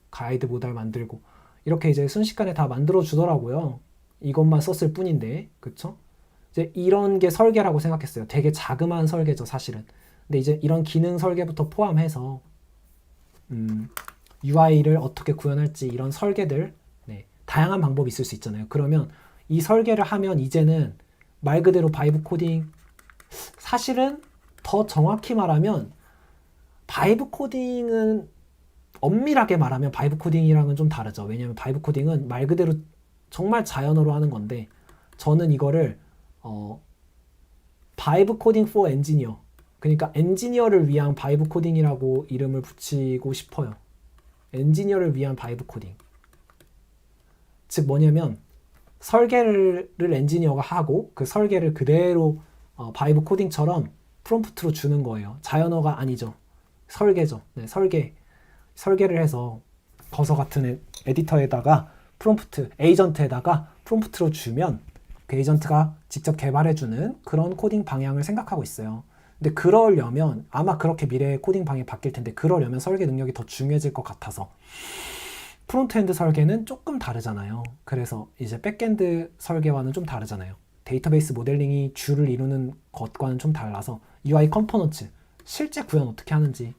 가이드 모달 만들고 이렇게 이제 순식간에 다 만들어 주더라고요. 이것만 썼을 뿐인데, 그쵸? 이제 이런 게 설계라고 생각했어요. 되게 자그마한 설계죠, 사실은. 근데 이제 이런 기능 설계부터 포함해서 UI를 어떻게 구현할지 이런 설계들, 네, 다양한 방법이 있을 수 있잖아요. 그러면 이 설계를 하면 이제는 말 그대로 바이브 코딩, 사실은 더 정확히 말하면 바이브 코딩은 엄밀하게 말하면 바이브 코딩이랑은 좀 다르죠. 왜냐하면 바이브 코딩은 말 그대로 정말 자연어로 하는 건데 저는 이거를 바이브 코딩 for 엔지니어, 그러니까 엔지니어를 위한 바이브 코딩이라고 이름을 붙이고 싶어요. 엔지니어를 위한 바이브 코딩. 즉 뭐냐면 설계를 엔지니어가 하고 그 설계를 그대로 바이브 코딩처럼 프롬프트로 주는 거예요. 자연어가 아니죠. 설계죠. 네, 설계를 해서 거서 같은 에디터에다가 프롬프트, 에이전트에다가 프롬프트로 주면 그 에이전트가 직접 개발해주는 그런 코딩 방향을 생각하고 있어요. 근데 그러려면 아마 그렇게 미래의 코딩 방향이 바뀔 텐데 그러려면 설계 능력이 더 중요해질 것 같아서 프론트엔드 설계는 조금 다르잖아요. 그래서 이제 백엔드 설계와는 좀 다르잖아요. 데이터베이스 모델링이 주를 이루는 것과는 좀 달라서 UI 컴포넌트, 실제 구현 어떻게 하는지,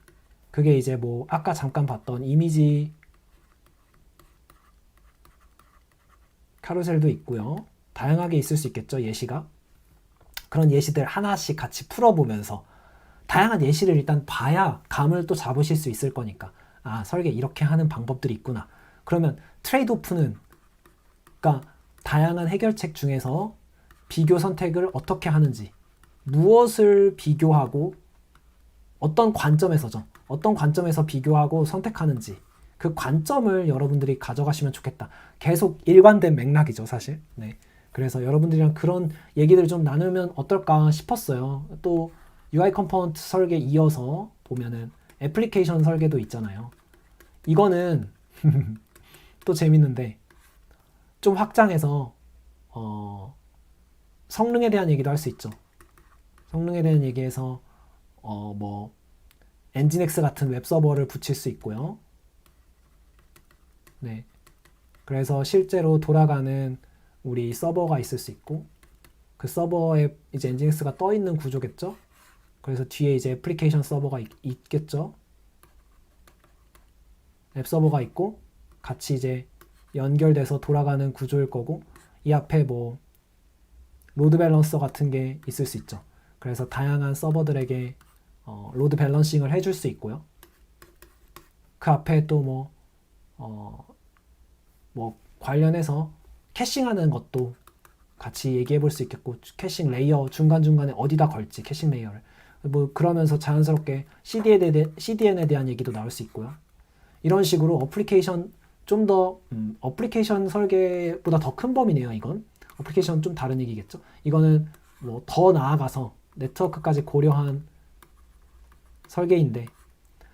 그게 이제 뭐 아까 잠깐 봤던 이미지 카루셀도 있고요. 다양하게 있을 수 있겠죠, 예시가. 그런 예시들 하나씩 같이 풀어보면서 다양한 예시를 일단 봐야 감을 또 잡으실 수 있을 거니까, 아, 설계 이렇게 하는 방법들이 있구나. 그러면 트레이드오프는, 그러니까 다양한 해결책 중에서 비교 선택을 어떻게 하는지, 무엇을 비교하고 어떤 관점에서죠. 어떤 관점에서 비교하고 선택하는지, 그 관점을 여러분들이 가져가시면 좋겠다. 계속 일관된 맥락이죠, 사실. 네. 그래서 여러분들이랑 그런 얘기들을 좀 나누면 어떨까 싶었어요. 또 UI 컴포넌트 설계 이어서 보면은 애플리케이션 설계도 있잖아요. 이거는 또 재밌는데 좀 확장해서 성능에 대한 얘기도 할 수 있죠. 성능에 대한 얘기에서 뭐 엔진엑스 같은 웹서버를 붙일 수 있고요. 네. 그래서 실제로 돌아가는 우리 서버가 있을 수 있고, 그 서버에 이제 엔진엑스가 떠 있는 구조겠죠. 그래서 뒤에 이제 애플리케이션 서버가 있겠죠. 앱 서버가 있고 같이 이제 연결돼서 돌아가는 구조일 거고, 이 앞에 뭐 로드 밸런서 같은 게 있을 수 있죠. 그래서 다양한 서버들에게 로드 밸런싱을 해줄 수 있고요. 그 앞에 또 뭐 관련해서 캐싱하는 것도 같이 얘기해 볼 수 있겠고, 캐싱 레이어 중간중간에 어디다 걸지, 캐싱 레이어를 뭐 그러면서 자연스럽게 CDN에 대한 얘기도 나올 수 있고요. 이런 식으로 어플리케이션 좀 더 어플리케이션 설계보다 더 큰 범위네요. 이건 어플리케이션 좀 다른 얘기겠죠. 이거는 뭐 더 나아가서 네트워크까지 고려한 설계인데,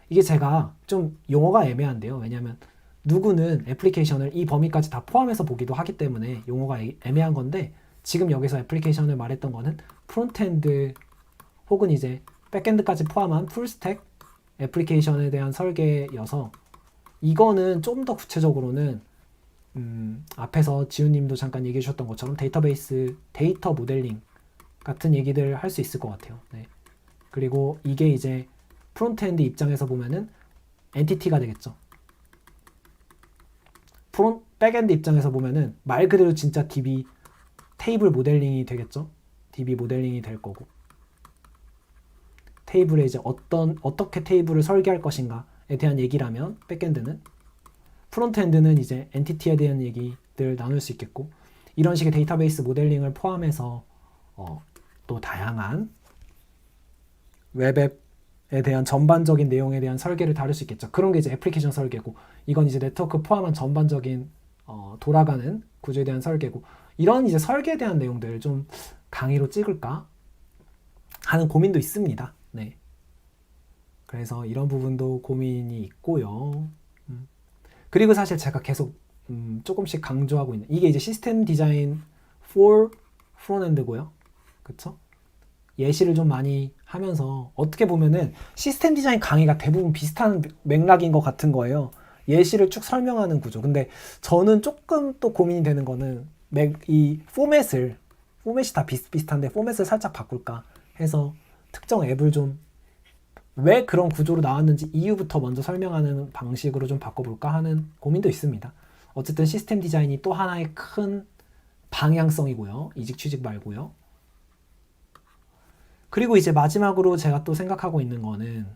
이게 제가 좀 용어가 애매한데요. 왜냐하면 누구는 애플리케이션을 이 범위까지 다 포함해서 보기도 하기 때문에 용어가 애매한 건데, 지금 여기서 애플리케이션을 말했던 거는 프론트엔드 혹은 이제 백엔드까지 포함한 풀스택 애플리케이션에 대한 설계여서, 이거는 좀 더 구체적으로는 앞에서 지훈님도 잠깐 얘기해 주셨던 것처럼 데이터베이스, 데이터 모델링 같은 얘기들 할 수 있을 것 같아요. 네. 그리고 이게 이제 프론트엔드 입장에서 보면은 엔티티가 되겠죠. 백엔드 입장에서 보면은 말 그대로 진짜 DB 테이블 모델링이 되겠죠. DB 모델링이 될 거고, 테이블에 이제 어떻게 테이블을 설계할 것인가에 대한 얘기라면 백엔드는, 프론트엔드는 이제 엔티티에 대한 얘기들 나눌 수 있겠고, 이런 식의 데이터베이스 모델링을 포함해서 또 다양한 웹앱에 대한 전반적인 내용에 대한 설계를 다룰 수 있겠죠. 그런 게 이제 애플리케이션 설계고, 이건 이제 네트워크 포함한 전반적인 돌아가는 구조에 대한 설계고, 이런 이제 설계에 대한 내용들을 좀 강의로 찍을까 하는 고민도 있습니다. 네. 그래서 이런 부분도 고민이 있고요. 그리고 사실 제가 계속 조금씩 강조하고 있는 이게 이제 시스템 디자인 for 프론트엔드고요. 그쵸? 예시를 좀 많이 하면서 어떻게 보면은 시스템 디자인 강의가 대부분 비슷한 맥락인 것 같은 거예요. 예시를 쭉 설명하는 구조. 근데 저는 조금 또 고민이 되는 거는 이 포맷이 다 비슷비슷한데 포맷을 살짝 바꿀까 해서 특정 앱을 좀 왜 그런 구조로 나왔는지 이유부터 먼저 설명하는 방식으로 좀 바꿔볼까 하는 고민도 있습니다. 어쨌든 시스템 디자인이 또 하나의 큰 방향성이고요. 이직 취직 말고요. 그리고 이제 마지막으로 제가 또 생각하고 있는 거는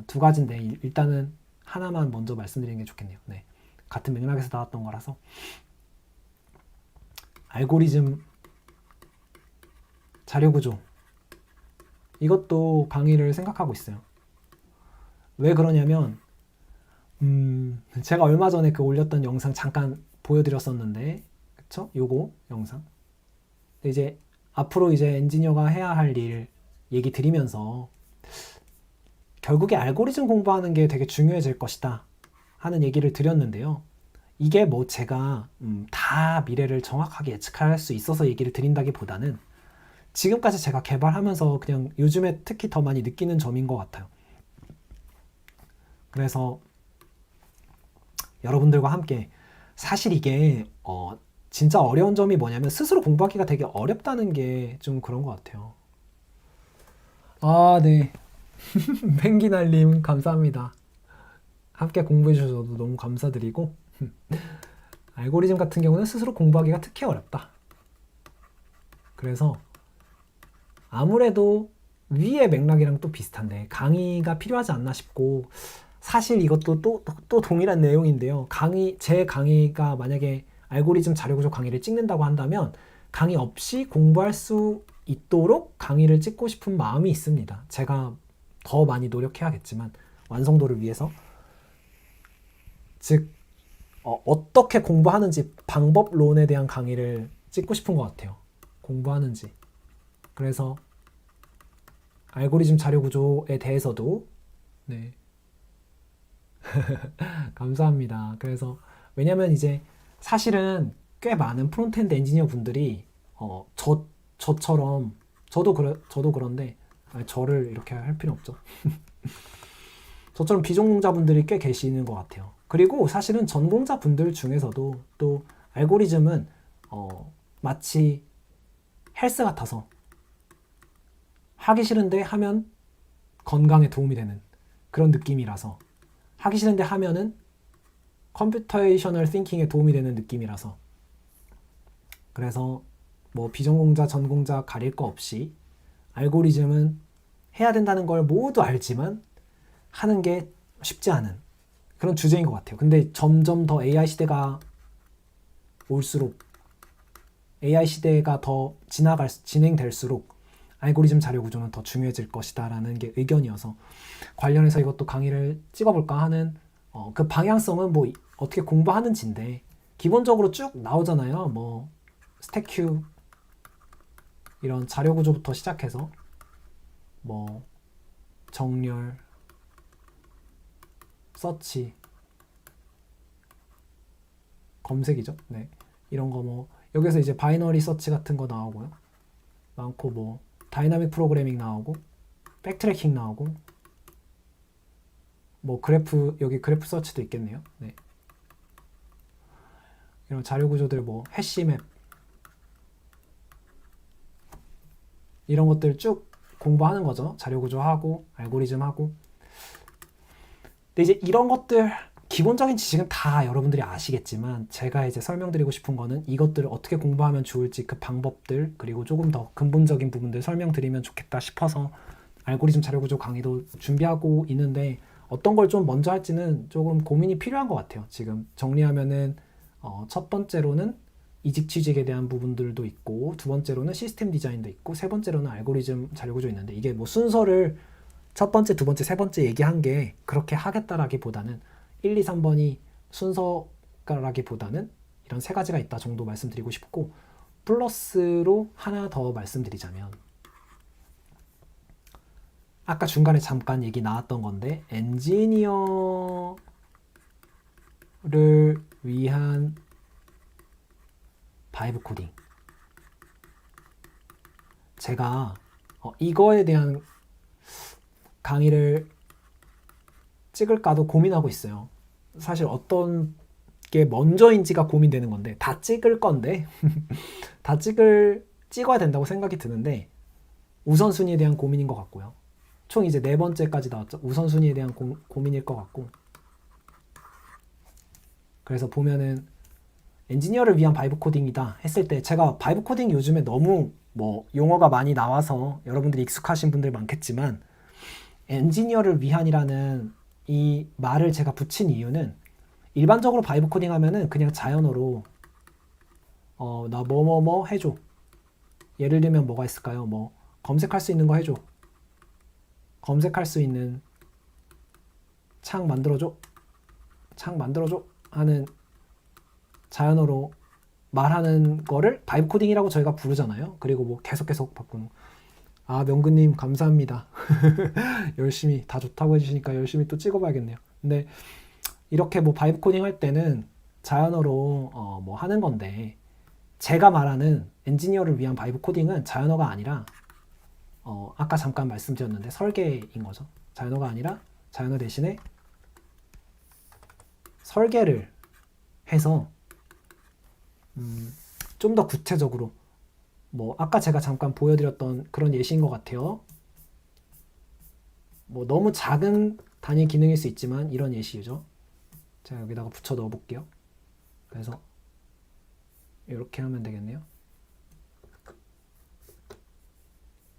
두 가지인데 일단은 하나만 먼저 말씀드리는 게 좋겠네요. 네. 같은 맥락에서 나왔던 거라서 알고리즘 자료구조 이것도 강의를 생각하고 있어요. 왜 그러냐면 제가 얼마 전에 그 올렸던 영상 잠깐 보여드렸었는데 그쵸? 요거 영상 근데 이제 앞으로 이제 엔지니어가 해야 할 일 얘기 드리면서 결국에 알고리즘 공부하는 게 되게 중요해질 것이다 하는 얘기를 드렸는데요. 이게 뭐 제가 다 미래를 정확하게 예측할 수 있어서 얘기를 드린다기보다는 지금까지 제가 개발하면서 그냥 요즘에 특히 더 많이 느끼는 점인 것 같아요. 그래서 여러분들과 함께 사실 이게 진짜 어려운 점이 뭐냐면 스스로 공부하기가 되게 어렵다는 게 좀 그런 것 같아요. 네. 펭기날님 감사합니다. 함께 공부해 주셔서 너무 감사드리고 알고리즘 같은 경우는 스스로 공부하기가 특히 어렵다. 그래서 아무래도 위의 맥락이랑 또 비슷한데 강의가 필요하지 않나 싶고 사실 이것도 또 동일한 내용인데요. 제 강의가 만약에 알고리즘 자료구조 강의를 찍는다고 한다면 강의 없이 공부할 수 있도록 강의를 찍고 싶은 마음이 있습니다. 제가 더 많이 노력해야겠지만 완성도를 위해서 즉 어떻게 공부하는지 방법론에 대한 강의를 찍고 싶은 것 같아요. 공부하는지. 그래서 알고리즘 자료 구조에 대해서도 네. 감사합니다. 그래서 왜냐면 이제 사실은 꽤 많은 프론트엔드 엔지니어 분들이 저처럼 저도 그런데 저를 이렇게 할 필요 없죠. 저처럼 비전공자분들이 꽤 계시는 것 같아요. 그리고 사실은 전공자분들 중에서도 또 알고리즘은 마치 헬스 같아서 하기 싫은데 하면 건강에 도움이 되는 그런 느낌이라서 하기 싫은데 하면은 컴퓨테이셔널 띵킹에 도움이 되는 느낌이라서 그래서 뭐 비전공자 전공자 가릴 거 없이 알고리즘은 해야 된다는 걸 모두 알지만 하는 게 쉽지 않은 그런 주제인 것 같아요. 근데 점점 더 AI 시대가 올수록 AI 시대가 더 진행될수록 알고리즘 자료 구조는 더 중요해질 것이다 라는 게 의견이어서 관련해서 이것도 강의를 찍어볼까 하는 그 방향성은 뭐 어떻게 공부하는지인데 기본적으로 쭉 나오잖아요. 뭐 스택큐 이런 자료 구조부터 시작해서 뭐 정렬, 서치, 검색이죠. 네. 이런 거 뭐 여기서 이제 바이너리 서치 같은 거 나오고요. 많고 뭐 다이나믹 프로그래밍 나오고 백트래킹 나오고 뭐 그래프 여기 그래프 서치도 있겠네요. 네. 이런 자료 구조들 뭐 해시맵 이런 것들 쭉 공부하는 거죠. 자료 구조하고 알고리즘 하고. 근데 이제 이런 것들 기본적인 지식은 다 여러분들이 아시겠지만 제가 이제 설명드리고 싶은 거는 이것들을 어떻게 공부하면 좋을지 그 방법들 그리고 조금 더 근본적인 부분들 설명드리면 좋겠다 싶어서 알고리즘 자료구조 강의도 준비하고 있는데 어떤 걸 좀 먼저 할지는 조금 고민이 필요한 것 같아요. 지금 정리하면은 첫 번째로는 이직 취직에 대한 부분들도 있고 두 번째로는 시스템 디자인도 있고 세 번째로는 알고리즘 자료구조 있는데 이게 뭐 순서를 첫 번째, 두 번째, 세 번째 얘기한 게 그렇게 하겠다라기보다는 1, 2, 3번이 순서라기보다는 이런 세 가지가 있다 정도 말씀드리고 싶고 플러스로 하나 더 말씀드리자면 아까 중간에 잠깐 얘기 나왔던 건데 엔지니어를 위한 바이브 코딩 제가 이거에 대한 강의를 찍을까도 고민하고 있어요. 사실 어떤 게 먼저인지가 고민되는 건데 다 찍을 건데 다 찍어야 된다고 생각이 드는데 우선순위에 대한 고민인 것 같고요. 총 이제 네 번째까지 나왔죠. 우선순위에 대한 고민일 것 같고. 그래서 보면은 엔지니어를 위한 바이브 코딩이다 했을 때 제가 바이브 코딩 요즘에 너무 뭐 용어가 많이 나와서 여러분들이 익숙하신 분들 많겠지만 엔지니어를 위한이라는 이 말을 제가 붙인 이유는 일반적으로 바이브 코딩 하면은 그냥 자연어로 나 뭐뭐뭐 해줘. 예를 들면 뭐가 있을까요? 뭐 검색할 수 있는 거 해줘. 검색할 수 있는 창 만들어줘. 창 만들어줘 하는 자연어로 말하는 거를 바이브 코딩이라고 저희가 부르잖아요. 그리고 뭐 계속 바꾸는. 아, 명근님 감사합니다. 열심히 다 좋다고 해주시니까 열심히 또 찍어봐야겠네요. 근데 이렇게 뭐 바이브 코딩 할 때는 자연어로 뭐 하는 건데 제가 말하는 엔지니어를 위한 바이브 코딩은 자연어가 아니라 아까 잠깐 말씀드렸는데 설계인 거죠. 자연어가 아니라 자연어 대신에 설계를 해서 좀 더 구체적으로 뭐 아까 제가 잠깐 보여드렸던 그런 예시인 것 같아요. 뭐 너무 작은 단위 기능일 수 있지만 이런 예시죠. 제가 여기다가 붙여 넣어 볼게요. 그래서 이렇게 하면 되겠네요.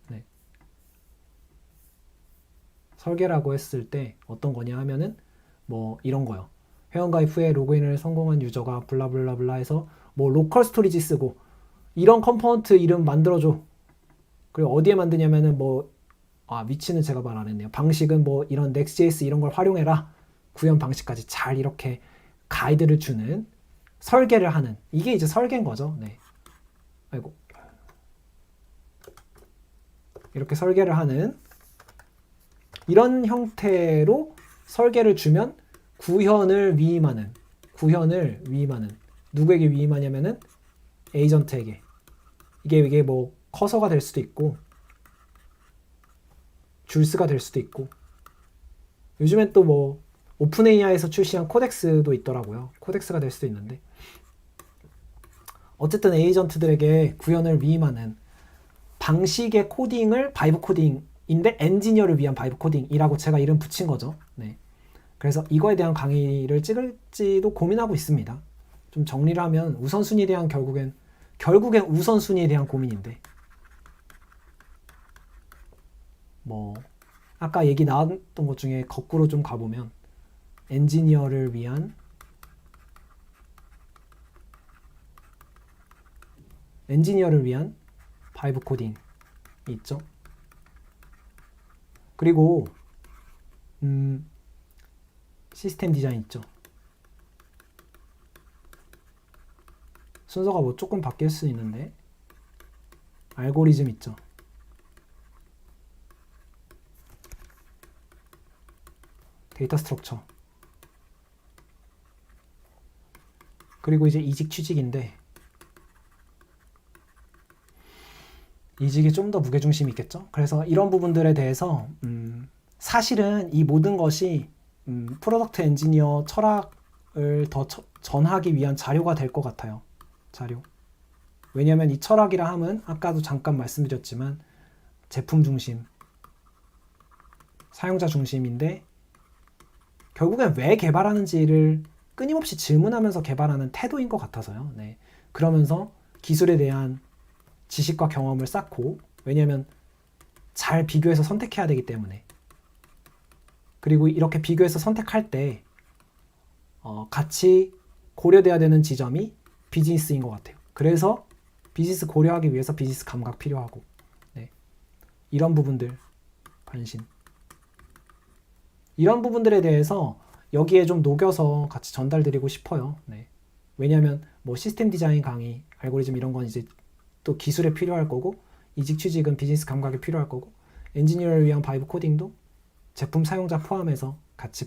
네. 설계라고 했을 때 어떤 거냐 하면은 뭐 이런 거요. 회원가입 후에 로그인을 성공한 유저가 블라블라블라 해서 뭐 로컬 스토리지 쓰고 이런 컴포넌트 이름 만들어줘. 그리고 어디에 만드냐면은 뭐 위치는 제가 말 안 했네요. 방식은 뭐 이런 Next.js 이런 걸 활용해라. 구현 방식까지 잘 이렇게 가이드를 주는 설계를 하는 이게 이제 설계인 거죠. 네. 아이고. 이렇게 설계를 하는 이런 형태로 설계를 주면 구현을 위임하는 누구에게 위임하냐면은 에이전트에게 이게 뭐 커서가 될 수도 있고 줄스가 될 수도 있고 요즘엔 또 뭐 오픈 AI에서 출시한 코덱스도 있더라고요. 코덱스가 될 수도 있는데 어쨌든 에이전트들에게 구현을 위임하는 방식의 코딩을 바이브 코딩인데 엔지니어를 위한 바이브 코딩이라고 제가 이름 붙인 거죠. 네. 그래서 이거에 대한 강의를 찍을지도 고민하고 있습니다. 좀 정리를 하면 우선순위에 대한 결국엔 우선순위에 대한 고민인데 뭐 아까 얘기 나왔던 것 중에 거꾸로 좀 가보면 엔지니어를 위한 바이브 코딩이 있죠. 그리고 시스템 디자인 있죠. 순서가 뭐 조금 바뀔 수 있는데 알고리즘 있죠. 데이터 스트럭처. 그리고 이제 이직 취직인데 이직이 좀 더 무게중심이 있겠죠. 그래서 이런 부분들에 대해서 사실은 이 모든 것이 프로덕트 엔지니어 철학을 더 전하기 위한 자료가 될 것 같아요. 자료. 왜냐하면 이 철학이라 함은 아까도 잠깐 말씀드렸지만 제품 중심, 사용자 중심인데 결국엔 왜 개발하는지를 끊임없이 질문하면서 개발하는 태도인 것 같아서요. 네. 그러면서 기술에 대한 지식과 경험을 쌓고 왜냐하면 잘 비교해서 선택해야 되기 때문에 그리고 이렇게 비교해서 선택할 때 같이 고려돼야 되는 지점이 비즈니스인 것 같아요. 그래서 비즈니스 고려하기 위해서 비즈니스 감각 필요하고 네. 이런 부분들 관심 이런 부분들에 대해서 여기에 좀 녹여서 같이 전달드리고 싶어요. 네. 왜냐하면 뭐 시스템 디자인 강의, 알고리즘 이런 건 이제 또 기술에 필요할 거고 이직 취직은 비즈니스 감각에 필요할 거고 엔지니어를 위한 바이브 코딩도 제품 사용자 포함해서 같이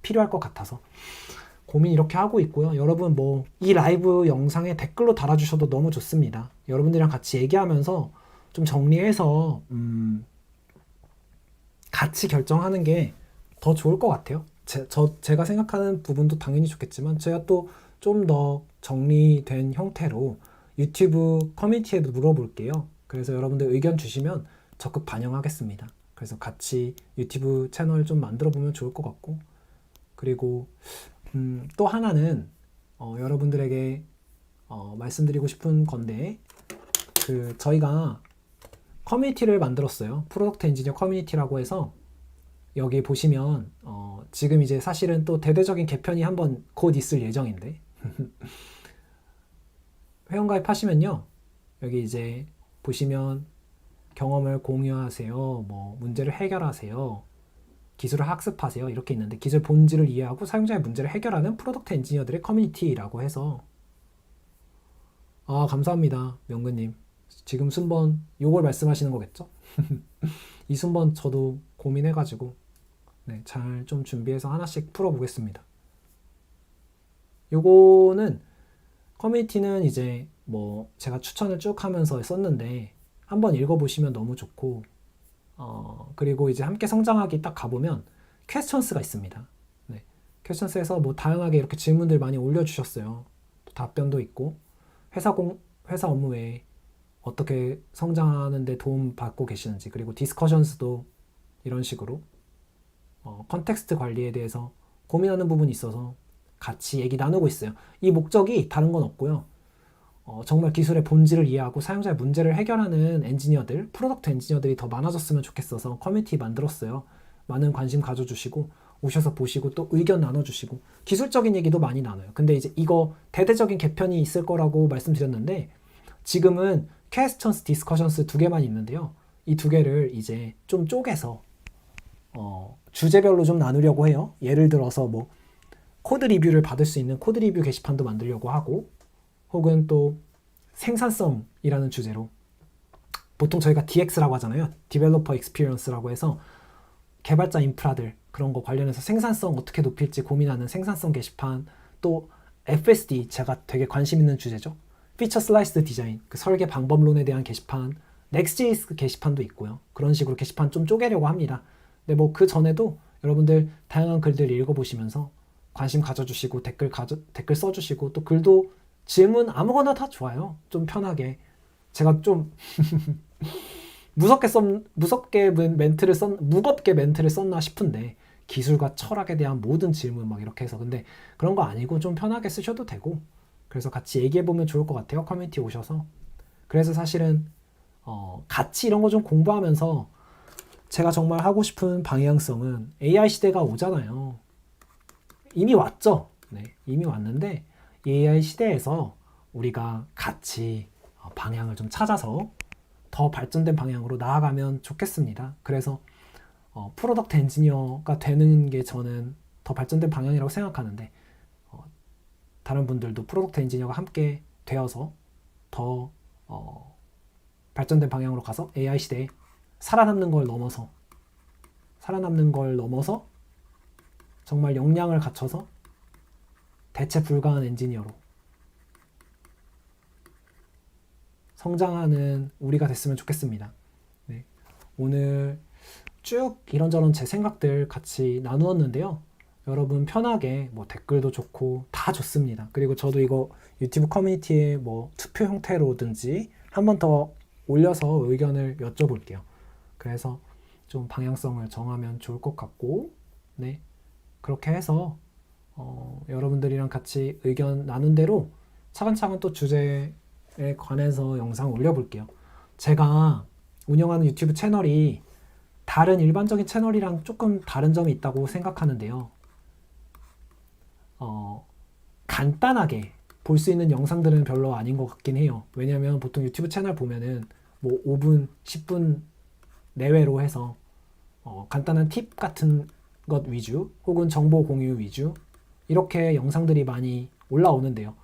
필요할 것 같아서 고민 이렇게 하고 있고요. 여러분 뭐 이 라이브 영상에 댓글로 달아주셔도 너무 좋습니다. 여러분들이랑 같이 얘기하면서 좀 정리해서 같이 결정하는 게 더 좋을 것 같아요. 제가 생각하는 부분도 당연히 좋겠지만 제가 또 좀 더 정리된 형태로 유튜브 커뮤니티에도 물어볼게요. 그래서 여러분들 의견 주시면 적극 반영하겠습니다. 그래서 같이 유튜브 채널 좀 만들어 보면 좋을 것 같고, 그리고 또 하나는 여러분들에게 말씀드리고 싶은 건데, 저희가 커뮤니티를 만들었어요. 프로덕트 엔지니어 커뮤니티라고 해서 여기 보시면 지금 이제 사실은 또 대대적인 개편이 한번 곧 있을 예정인데 회원가입하시면요, 여기 이제 보시면 경험을 공유하세요, 뭐 문제를 해결하세요, 기술을 학습하세요, 이렇게 있는데, 기술 본질을 이해하고 사용자의 문제를 해결하는 프로덕트 엔지니어들의 커뮤니티라고 해서. 아, 감사합니다, 명근님. 지금 순번 요걸 말씀하시는 거겠죠? 이 순번 저도 고민해가지고 네, 잘 좀 준비해서 하나씩 풀어보겠습니다. 요거는 커뮤니티는 이제 뭐 제가 추천을 쭉 하면서 썼는데 한번 읽어보시면 너무 좋고, 그리고 이제 함께 성장하기 딱 가보면 퀘스천스가 있습니다. 네, 퀘스천스에서 뭐 다양하게 이렇게 질문들 많이 올려주셨어요. 또 답변도 있고, 회사 업무 외에 어떻게 성장하는 데 도움 받고 계시는지, 그리고 디스커션스도 이런 식으로 컨텍스트 관리에 대해서 고민하는 부분이 있어서 같이 얘기 나누고 있어요. 이 목적이 다른 건 없고요. 정말 기술의 본질을 이해하고 사용자의 문제를 해결하는 엔지니어들, 프로덕트 엔지니어들이 더 많아졌으면 좋겠어서 커뮤니티 만들었어요. 많은 관심 가져주시고 오셔서 보시고 또 의견 나눠주시고 기술적인 얘기도 많이 나눠요. 근데 이제 이거 대대적인 개편이 있을 거라고 말씀드렸는데, 지금은 퀘스천스, 디스커션스 두 개만 있는데요. 이 두 개를 이제 좀 쪼개서 주제별로 좀 나누려고 해요. 예를 들어서 뭐 코드 리뷰를 받을 수 있는 코드 리뷰 게시판도 만들려고 하고, 혹은 또 생산성이라는 주제로, 보통 저희가 DX라고 하잖아요. Developer Experience라고 해서 개발자 인프라들 그런 거 관련해서 생산성 어떻게 높일지 고민하는 생산성 게시판, 또 FSD 제가 되게 관심 있는 주제죠. 피처 슬라이스 디자인, 그 설계 방법론에 대한 게시판, Next.js 게시판도 있고요. 그런 식으로 게시판 좀 쪼개려고 합니다. 근데 뭐 그 전에도 여러분들 다양한 글들 읽어보시면서 관심 가져주시고 댓글 써주시고, 또 글도 질문 아무거나 다 좋아요. 좀 편하게. 제가 좀 무겁게 멘트를 썼나 싶은데, 기술과 철학에 대한 모든 질문 막 이렇게 해서. 근데 그런 거 아니고 좀 편하게 쓰셔도 되고, 그래서 같이 얘기해보면 좋을 것 같아요. 커뮤니티 오셔서. 그래서 사실은 같이 이런 거 좀 공부하면서 제가 정말 하고 싶은 방향성은, AI 시대가 오잖아요. 이미 왔죠. 네, 이미 왔는데 이 AI 시대에서 우리가 같이 방향을 좀 찾아서 더 발전된 방향으로 나아가면 좋겠습니다. 그래서 프로덕트 엔지니어가 되는 게 저는 더 발전된 방향이라고 생각하는데, 다른 분들도 프로덕트 엔지니어가 함께 되어서 더 발전된 방향으로 가서 AI 시대에 살아남는 걸 넘어서 정말 역량을 갖춰서 대체 불가한 엔지니어로 성장하는 우리가 됐으면 좋겠습니다. 네, 오늘 쭉 이런저런 제 생각들 같이 나누었는데요. 여러분 편하게 뭐 댓글도 좋고 다 좋습니다. 그리고 저도 이거 유튜브 커뮤니티에 뭐 투표 형태로든지 한 번 더 올려서 의견을 여쭤볼게요. 그래서 좀 방향성을 정하면 좋을 것 같고, 네, 그렇게 해서 여러분들이랑 같이 의견 나눈 대로 차근차근 또 주제에 관해서 영상 올려볼게요. 제가 운영하는 유튜브 채널이 다른 일반적인 채널이랑 조금 다른 점이 있다고 생각하는데요. 간단하게 볼 수 있는 영상들은 별로 아닌 것 같긴 해요. 왜냐면 보통 유튜브 채널 보면은 뭐 5분, 10분 내외로 해서 간단한 팁 같은 것 위주, 혹은 정보 공유 위주, 이렇게 영상들이 많이 올라오는데요.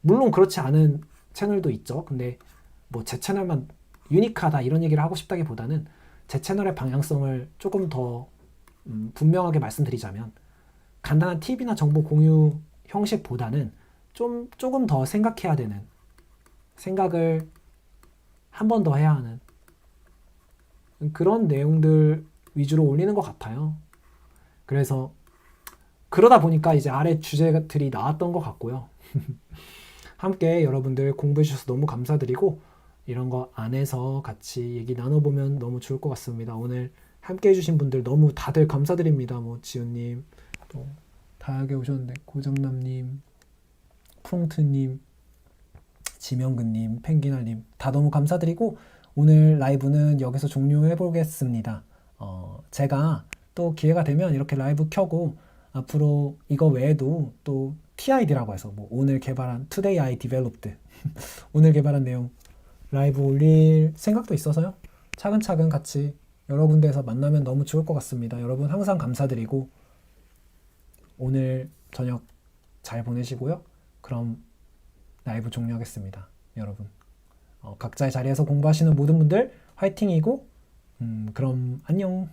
물론 그렇지 않은 채널도 있죠. 근데 뭐 제 채널만 유니크하다 이런 얘기를 하고 싶다기보다는 제 채널의 방향성을 조금 더 분명하게 말씀드리자면, 간단한 팁이나 정보 공유 형식보다는 조금 더 생각해야 되는, 생각을 한 번 더 해야 하는 그런 내용들 위주로 올리는 것 같아요. 그래서 그러다 보니까 이제 아래 주제들이 나왔던 것 같고요. 함께 여러분들 공부해 주셔서 너무 감사드리고, 이런 거 안에서 같이 얘기 나눠보면 너무 좋을 것 같습니다. 오늘 함께 해주신 분들 너무 다들 감사드립니다. 뭐 지훈님, 또 다하게 오셨는데 고정남님, 프롱트님, 지명근님, 펭귄알님 다 너무 감사드리고 오늘 라이브는 여기서 종료해 보겠습니다. 제가 또 기회가 되면 이렇게 라이브 켜고 앞으로 이거 외에도 또 TID라고 해서 뭐 오늘 개발한 Today I Developed 오늘 개발한 내용 라이브 올릴 생각도 있어서요. 차근차근 같이 여러 군데에서 만나면 너무 좋을 것 같습니다. 여러분 항상 감사드리고 오늘 저녁 잘 보내시고요. 그럼 라이브 종료하겠습니다. 여러분 각자의 자리에서 공부하시는 모든 분들 화이팅이고 그럼 안녕.